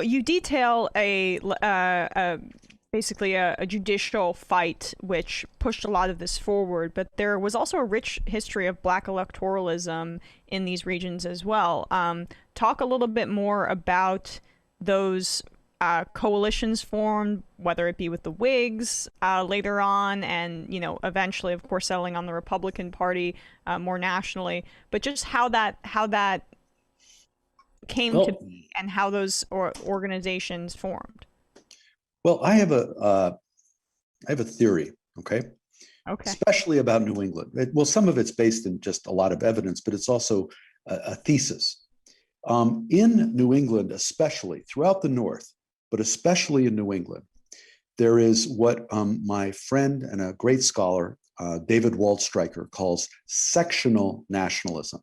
You detail basically a judicial fight which pushed a lot of this forward, but there was also a rich history of black electoralism in these regions as well. Talk a little bit more about those coalitions formed, whether it be with the Whigs later on, and eventually, of course, settling on the Republican Party more nationally, but just how that came to Well, be and how those organizations formed. well, I have a theory, okay, Okay. especially about New England. Well, some of it's based in just a lot of evidence, but it's also a thesis. In New England, especially throughout the North, but especially in New England, there is what my friend and a great scholar, David Waldstreicher, calls sectional nationalism.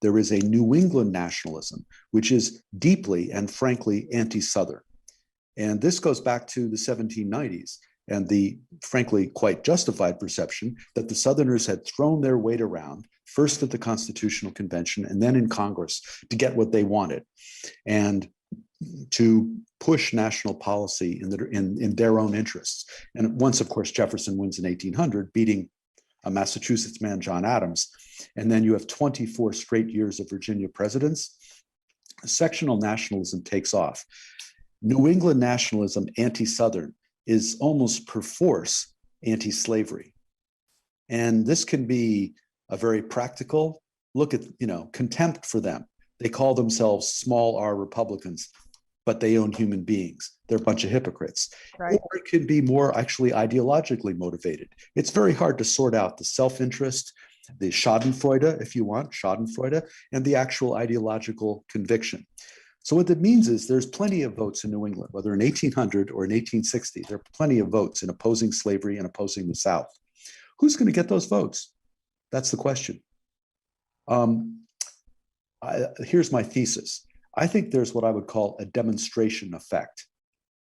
There is a New England nationalism, which is deeply and frankly anti-Southern. And this goes back to the 1790s and the frankly quite justified perception that the Southerners had thrown their weight around, first at the Constitutional Convention and then in Congress, to get what they wanted and to push national policy in their own interests. And once, of course, Jefferson wins in 1800, beating a Massachusetts man, John Adams, and then you have 24 straight years of Virginia presidents, sectional nationalism takes off. New England nationalism, anti-Southern, is almost perforce anti-slavery. And this can be a very practical look at, contempt for them. They call themselves small r Republicans, but they own human beings. They're a bunch of hypocrites. Right. Or it can be more actually ideologically motivated. It's very hard to sort out the self-interest, the Schadenfreude, if you want, Schadenfreude, and the actual ideological conviction. So what that means is there's plenty of votes in New England, whether in 1800 or in 1860, there are plenty of votes in opposing slavery and opposing the South. Who's going to get those votes? That's the question. Here's my thesis. I think there's what I would call a demonstration effect.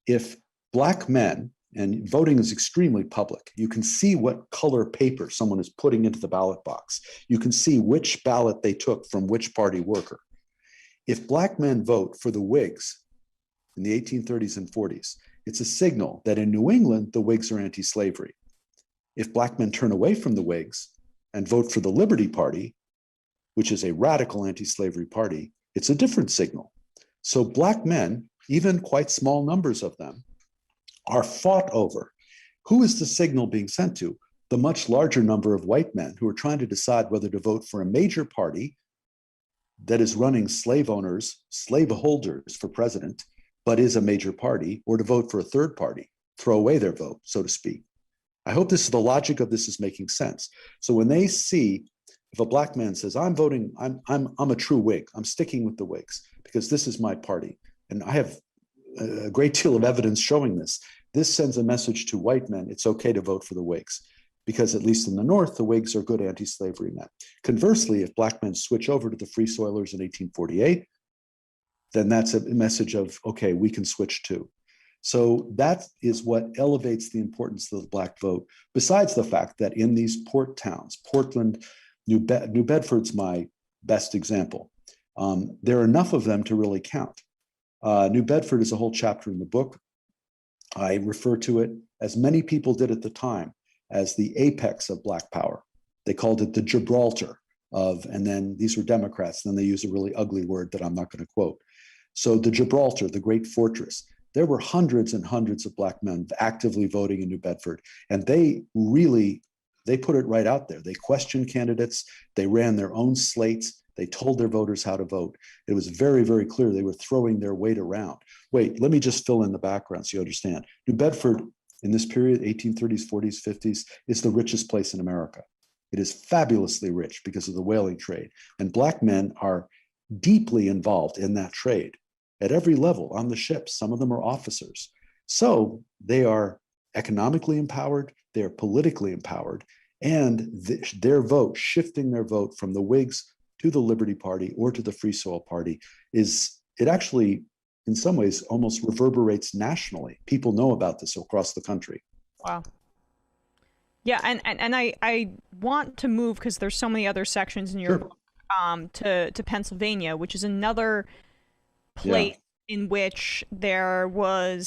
If Black men, and voting is extremely public, you can see what color paper someone is putting into the ballot box. You can see which ballot they took from which party worker. If Black men vote for the Whigs in the 1830s and 40s, it's a signal that in New England, the Whigs are anti-slavery. If Black men turn away from the Whigs and vote for the Liberty Party, which is a radical anti-slavery party, it's a different signal. So Black men, even quite small numbers of them, are fought over. Who is the signal being sent to? The much larger number of white men who are trying to decide whether to vote for a major party that is running slave owners, slave holders for president, but is a major party, or to vote for a third party, throw away their vote, so to speak. I hope the logic of this is making sense. So when they see, if a Black man says, I'm voting, I'm a true Whig, I'm sticking with the Whigs because this is my party, and I have a great deal of evidence showing this. This sends a message to white men, it's okay to vote for the Whigs, because at least in the North, the Whigs are good anti-slavery men. Conversely, if Black men switch over to the Free Soilers in 1848, then that's a message of, okay, we can switch too. So that is what elevates the importance of the Black vote, besides the fact that in these port towns, Portland, New Bedford's my best example. There are enough of them to really count. New Bedford is a whole chapter in the book. I refer to it, as many people did at the time, as the apex of Black power. They called it the Gibraltar of, and then these were Democrats, then they use a really ugly word that I'm not going to quote. So the Gibraltar, the great fortress, there were hundreds and hundreds of Black men actively voting in New Bedford. And they put it right out there. They questioned candidates, they ran their own slates, they told their voters how to vote. It was very, very clear they were throwing their weight around. Wait, let me just fill in the background so you understand. New Bedford, in this period, 1830s, 40s, 50s, is the richest place in America. It is fabulously rich because of the whaling trade. And Black men are deeply involved in that trade at every level on the ships. Some of them are officers. So they are economically empowered, they are politically empowered, and their vote, shifting their vote from the Whigs to the Liberty Party or to the Free Soil Party, it actually, in some ways, almost reverberates nationally. People know about this across the country. Wow. Yeah, and I want to move, because there's so many other sections in your Sure. book, to Pennsylvania, which is another place in which there were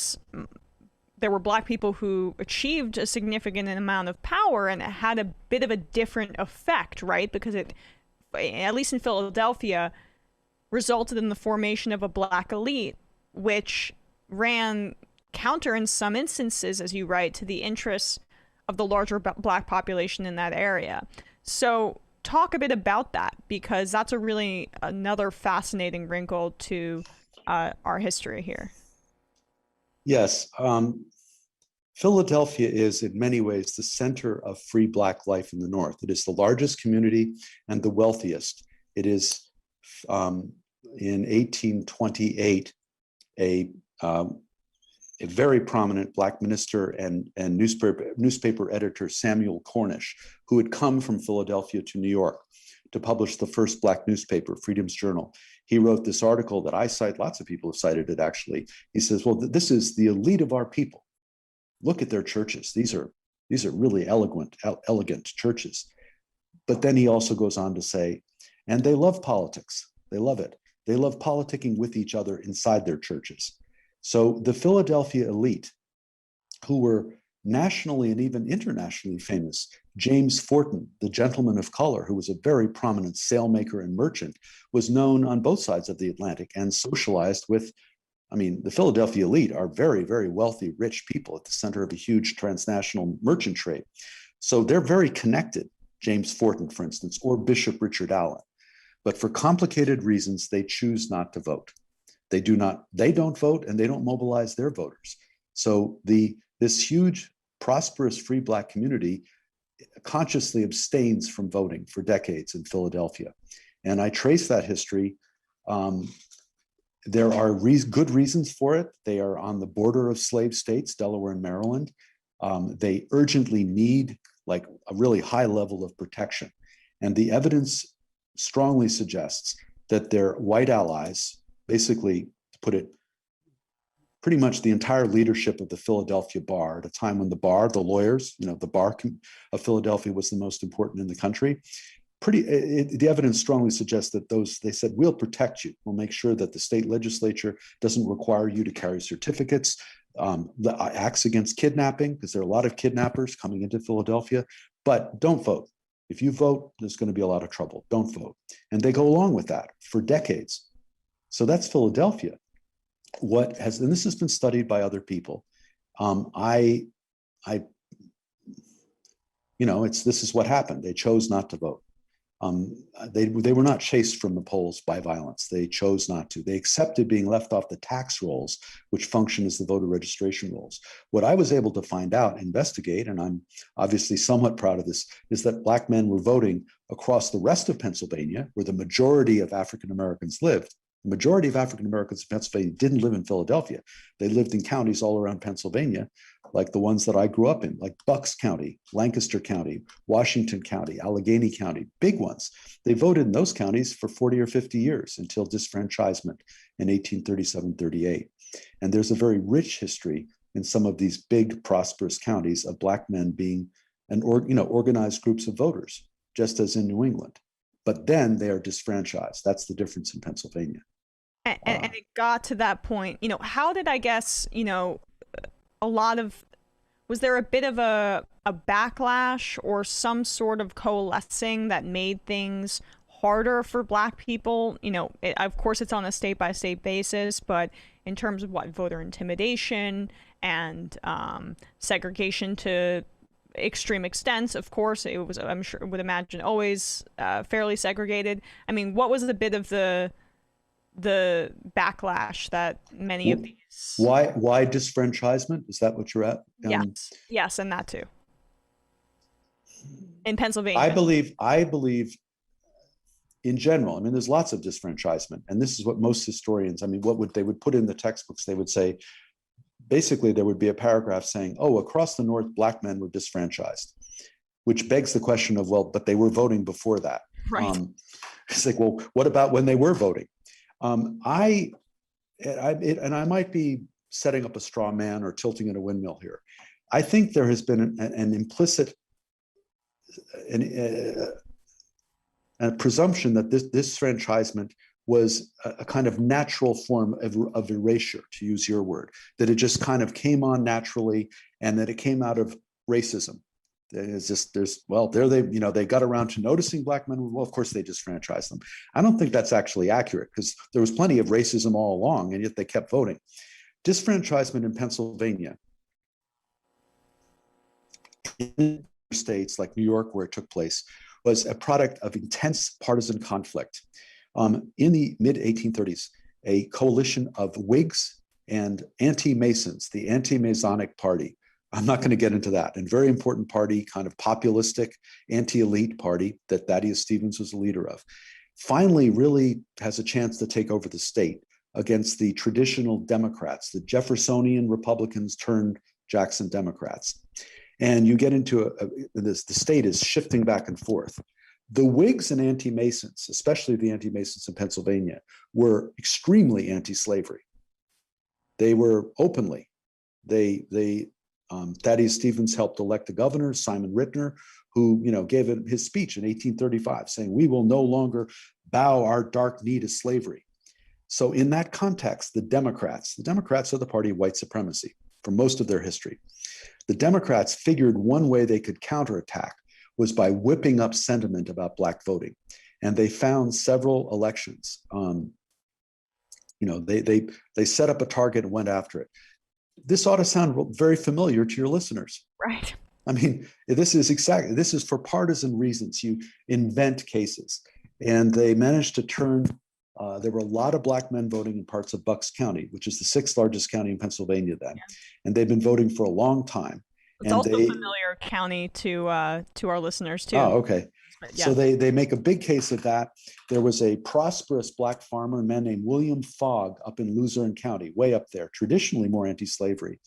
black people who achieved a significant amount of power, and it had a bit of a different effect, right? Because it, at least in Philadelphia, resulted in the formation of a black elite, which ran counter in some instances, as you write, to the interests of the larger black population in that area. So talk a bit about that, because that's a really another fascinating wrinkle to our history here. Yes. Philadelphia is in many ways the center of free black life in the North. It is the largest community and the wealthiest. It is, in 1828, a very prominent black minister and newspaper editor, Samuel Cornish, who had come from Philadelphia to New York to publish the first black newspaper, Freedom's Journal. He wrote this article that I cite, lots of people have cited it actually. He says, well, this is the elite of our people. Look at their churches. These are really elegant churches. But then he also goes on to say, and they love politics. They love it. They love politicking with each other inside their churches. So the Philadelphia elite, who were nationally and even internationally famous, James Forten, the gentleman of color, who was a very prominent sailmaker and merchant, was known on both sides of the Atlantic and socialized with, I mean, the Philadelphia elite are very, very wealthy, rich people at the center of a huge transnational merchant trade. So they're very connected, James Forten, for instance, or Bishop Richard Allen. But for complicated reasons, they choose not to vote. They don't vote, and they don't mobilize their voters. So this huge, prosperous, free black community consciously abstains from voting for decades in Philadelphia. And I trace that history. There are good reasons for it. They are on the border of slave states, Delaware and Maryland. They urgently need like a really high level of protection. And the evidence strongly suggests that their white allies, basically, to put it, pretty much the entire leadership of the Philadelphia bar at a time when the lawyers, the bar of Philadelphia was the most important in the country. The evidence strongly suggests that they said, we'll protect you. We'll make sure that the state legislature doesn't require you to carry certificates. The acts against kidnapping, because there are a lot of kidnappers coming into Philadelphia, but don't vote. If you vote, there's going to be a lot of trouble. Don't vote. And they go along with that for decades. So that's Philadelphia. And this has been studied by other people. This is what happened. They chose not to vote. They were not chased from the polls by violence. They chose not to. They accepted being left off the tax rolls, which function as the voter registration rolls. What I was able to find out, investigate, and I'm obviously somewhat proud of this, is that black men were voting across the rest of Pennsylvania, where the majority of African Americans lived. The majority of African Americans in Pennsylvania didn't live in Philadelphia. They lived in counties all around Pennsylvania, like the ones that I grew up in, like Bucks County, Lancaster County, Washington County, Allegheny County, big ones. They voted in those counties for 40 or 50 years until disfranchisement in 1837-38. And there's a very rich history in some of these big, prosperous counties of black men being organized groups of voters, just as in New England. But then they are disfranchised. That's the difference in Pennsylvania. And it got to that point. How did, I guess, was there a bit of a backlash or some sort of coalescing that made things harder for black people? Of course, it's on a state by state basis, but in terms of voter intimidation and segregation to extreme extents, of course, it was, I'm sure, would imagine, always fairly segregated. I mean, what was a bit of the backlash that many of these... Why disfranchisement? Is that what you're at? Yes, and that too. In Pennsylvania. I believe in general, there's lots of disfranchisement, and this is what most historians, they would put in the textbooks, they would say, basically there would be a paragraph saying, across the North, black men were disfranchised, which begs the question of, but they were voting before that. Right. It's like, what about when they were voting? I might be setting up a straw man or tilting in a windmill here. I think there has been an implicit a presumption that this disfranchisement was a kind of natural form of erasure, to use your word, that it just kind of came on naturally, and that it came out of racism. It's just, there they, they got around to noticing black men. Well, of course they disfranchised them. I don't think that's actually accurate, because there was plenty of racism all along, and yet they kept voting. Disfranchisement in Pennsylvania, in states like New York, where it took place, was a product of intense partisan conflict. In the mid-1830s, a coalition of Whigs and anti-Masons, the anti-Masonic party. I'm not going to get into that. And very important party, kind of populistic, anti-elite party that Thaddeus Stevens was a leader of, finally really has a chance to take over the state against the traditional Democrats, the Jeffersonian Republicans turned Jackson Democrats. And you get into the state is shifting back and forth. The Whigs and anti-Masons, especially the anti-Masons in Pennsylvania, were extremely anti-slavery. They were openly. Thaddeus Stevens helped elect the governor, Simon Rittner, who gave his speech in 1835, saying, "We will no longer bow our dark knee to slavery." So in that context, the Democrats are the party of white supremacy for most of their history. The Democrats figured one way they could counterattack was by whipping up sentiment about black voting. And they found several elections. They set up a target and went after it. This ought to sound very familiar to your listeners. Right. I mean, this is for partisan reasons. You invent cases. And they managed to turn, there were a lot of black men voting in parts of Bucks County, which is the 6th largest county in Pennsylvania then. Yeah. And they've been voting for a long time. It's also a familiar county to our listeners too. Oh, okay. Yeah. So they make a big case of that. There was a prosperous black farmer, a man named William Fogg, up in Luzerne County, way up there, traditionally more anti-slavery.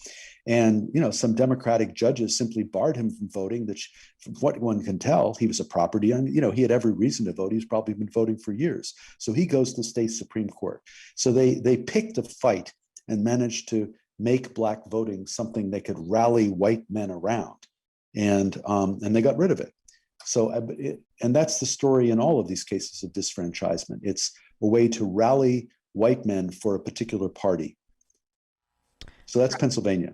And some Democratic judges simply barred him from voting. That, from what one can tell, he was a property owner. He had every reason to vote. He's probably been voting for years. So he goes to the state Supreme Court. So they picked a fight and managed to make black voting something they could rally white men around, and they got rid of it. So, and that's the story in all of these cases of disfranchisement. It's a way to rally white men for a particular party. So that's Pennsylvania.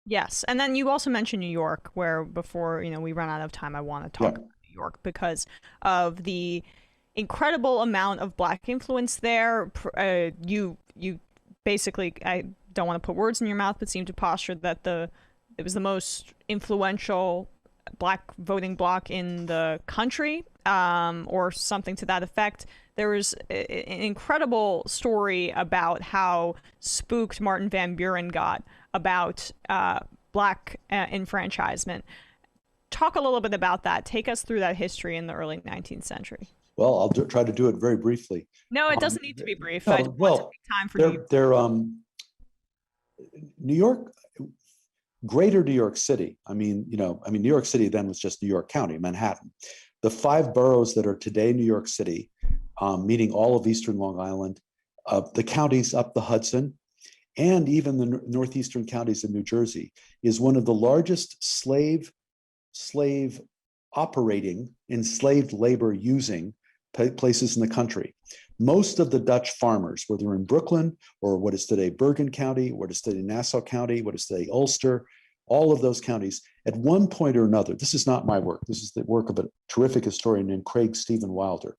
Yes, and then you also mentioned New York, where before we run out of time, I want to talk about New York because of the incredible amount of black influence there. You basically, I don't want to put words in your mouth, but seem to posture that it was the most influential black voting bloc in the country, or something to that effect. There was an incredible story about how spooked Martin Van Buren got about black enfranchisement. Talk a little bit about that. Take us through that history in the early 19th century. Well, I'll try to do it very briefly. No, it doesn't need to be brief. I just want to take time for New York, greater New York City. New York City then was just New York County, Manhattan. The 5 boroughs that are today New York City, meaning all of Eastern Long Island, the counties up the Hudson, and even the northeastern counties of New Jersey, is one of the largest slave operating, enslaved labor using places in the country. Most of the Dutch farmers, whether in Brooklyn or what is today Bergen County, what is today Nassau County, what is today Ulster, all of those counties, at one point or another, this is not my work, this is the work of a terrific historian named Craig Stephen Wilder.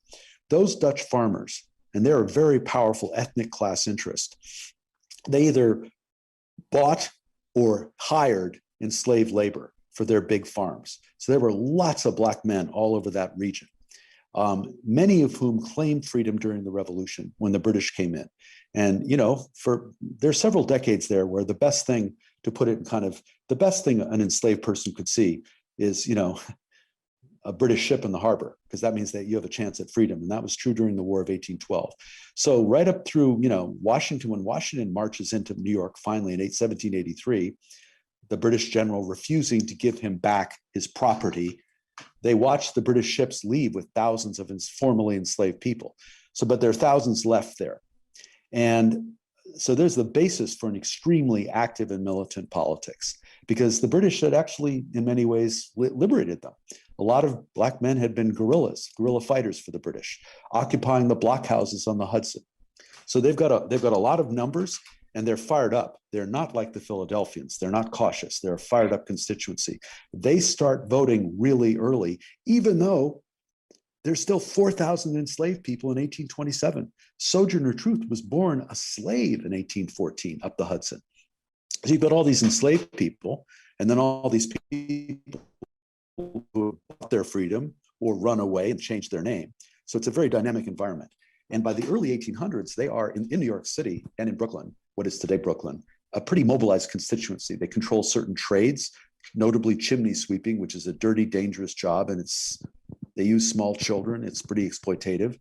Those Dutch farmers, and they're a very powerful ethnic class interest, they either bought or hired enslaved labor for their big farms. So there were lots of black men all over that region. Many of whom claimed freedom during the Revolution when the British came in. And, there's several decades there where the best thing, to put it in kind of, the best thing an enslaved person could see is, a British ship in the harbor, because that means that you have a chance at freedom. And that was true during the War of 1812. So right up through, Washington, when Washington marches into New York finally in 1783, the British general refusing to give him back his property, they watched the British ships leave with thousands of formerly enslaved people. But there are thousands left there. And so there's the basis for an extremely active and militant politics, because the British had actually, in many ways, liberated them. A lot of black men had been guerrilla fighters for the British, occupying the blockhouses on the Hudson. So they've got a lot of numbers, and they're fired up. They're not like the Philadelphians. They're not cautious. They're a fired up constituency. They start voting really early, even though there's still 4,000 enslaved people in 1827. Sojourner Truth was born a slave in 1814 up the Hudson. So you've got all these enslaved people, and then all these people who bought their freedom or run away and change their name. So it's a very dynamic environment. And by the early 1800s, they are in New York City and in Brooklyn, what is today Brooklyn, a pretty mobilized constituency. They control certain trades, notably chimney sweeping, which is a dirty, dangerous job, and they use small children. It's pretty exploitative.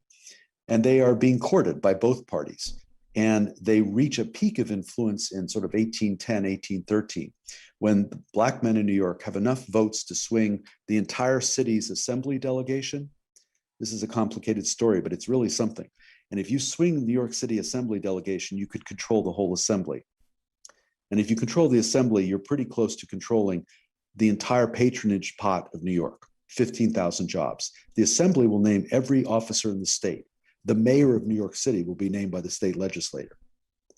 And they are being courted by both parties. And they reach a peak of influence in sort of 1810, 1813, when Black men in New York have enough votes to swing the entire city's assembly delegation. This is a complicated story, but it's really something. And if you swing the New York City assembly delegation, you could control the whole assembly. And if you control the assembly, you're pretty close to controlling the entire patronage pot of New York, 15,000 jobs. The assembly will name every officer in the state. The mayor of New York City will be named by the state legislator.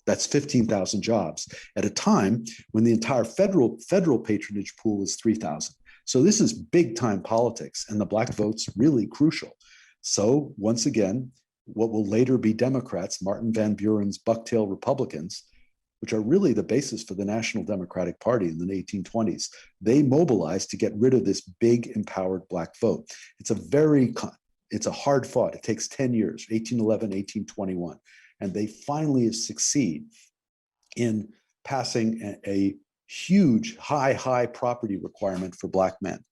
That's 15,000 jobs at a time when the entire federal patronage pool is 3,000. So this is big time politics, and the Black vote's really crucial. So once again, what will later be Democrats, Martin Van Buren's Bucktail Republicans, which are really the basis for the National Democratic Party in the 1820s, they mobilized to get rid of this big empowered Black vote. It's a hard fought. It takes 10 years, 1811, 1821. And they finally succeed in passing a huge, high property requirement for Black men.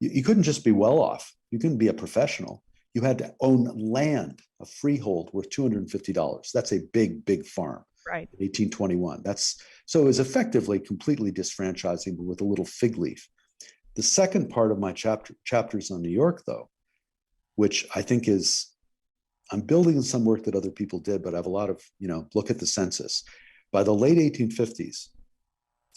You couldn't just be well off. You couldn't be a professional. You had to own land, a freehold worth $250. That's a big farm. Right. 1821. So it was effectively completely disfranchising, but with a little fig leaf. The second part of my chapters on New York, though, which I think I'm building on some work that other people did, but I have a lot of, look at the census. By the late 1850s,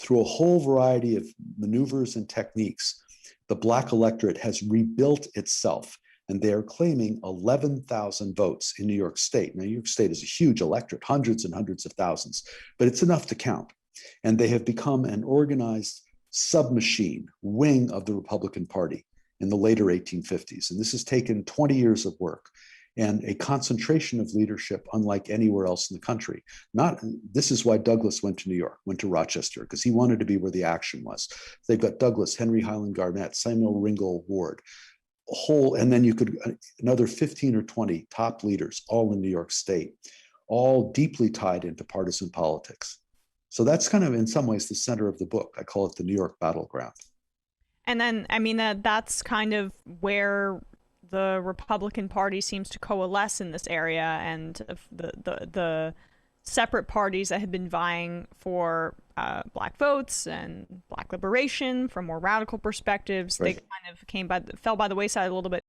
through a whole variety of maneuvers and techniques, the Black electorate has rebuilt itself, and they are claiming 11,000 votes in New York State. Now, New York State is a huge electorate, hundreds and hundreds of thousands, but it's enough to count. And they have become an organized submachine wing of the Republican Party in the later 1850s. And this has taken 20 years of work and a concentration of leadership unlike anywhere else in the country. This is why Douglass went to New York, went to Rochester, because he wanted to be where the action was. They've got Douglass, Henry Highland Garnett, Samuel Ringgold Ward, and then you could, another 15 or 20 top leaders, all in New York State, all deeply tied into partisan politics. So that's kind of, in some ways, the center of the book. I call it the New York battleground. And then, that's kind of where the Republican Party seems to coalesce in this area, and the separate parties that had been vying for Black votes and Black liberation from more radical perspectives, right, they kind of fell by the wayside a little bit.